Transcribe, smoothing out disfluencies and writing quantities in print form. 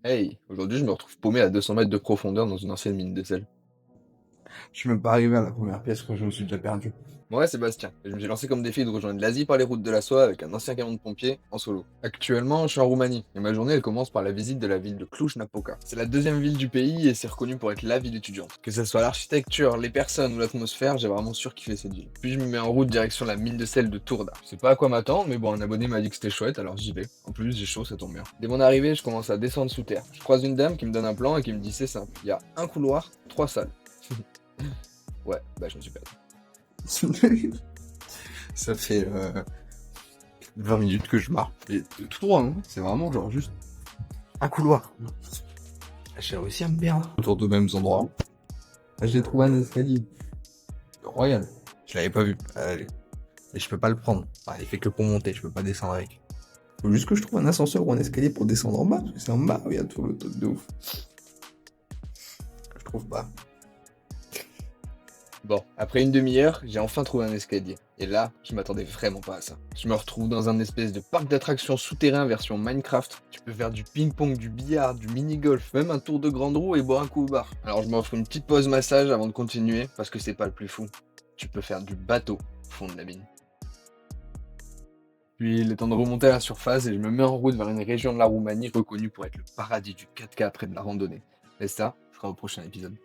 Hey, aujourd'hui je me retrouve paumé à 200 mètres de profondeur dans une ancienne mine de sel. Je suis même pas arrivé à la première pièce quand je me suis déjà perdu. Moi, Sébastien, et je me suis lancé comme défi de rejoindre l'Asie par les routes de la soie avec un ancien camion de pompiers en solo. Actuellement, je suis en Roumanie, et ma journée elle commence par la visite de la ville de Cluj-Napoca. C'est la deuxième ville du pays et c'est reconnu pour être la ville étudiante. Que ce soit l'architecture, les personnes ou l'atmosphère, j'ai vraiment surkiffé cette ville. Puis je me mets en route direction la mine de sel de Tourda. Je sais pas à quoi m'attendre, mais bon, un abonné m'a dit que c'était chouette, alors j'y vais. En plus, j'ai chaud, ça tombe bien. Dès mon arrivée, je commence à descendre sous terre. Je croise une dame qui me donne un plan et qui me dit c'est simple, il y a un couloir, trois salles. Ouais, bah je me suis perdu. Ça fait 20 minutes que je marche. Et tout droit, hein. C'est vraiment genre juste un couloir. J'ai réussi à me perdre. Autour de mêmes endroits. Là, j'ai trouvé un escalier. Incroyable. Je l'avais pas vu. Allez. Et je peux pas le prendre. Il fait que pour monter, je peux pas descendre avec. Faut juste que je trouve un ascenseur ou un escalier pour descendre en bas. Parce que c'est en bas où il y a tout le truc de ouf. Je trouve pas. Bon, après une demi-heure, j'ai enfin trouvé un escalier. Et là, je m'attendais vraiment pas à ça. Je me retrouve dans un espèce de parc d'attractions souterrain version Minecraft. Tu peux faire du ping-pong, du billard, du mini-golf, même un tour de grande roue et boire un coup au bar. Alors je m'offre une petite pause massage avant de continuer, parce que c'est pas le plus fou. Tu peux faire du bateau au fond de la mine. Puis il est temps de remonter à la surface et je me mets en route vers une région de la Roumanie reconnue pour être le paradis du 4x4 et de la randonnée. Et ça sera au prochain épisode.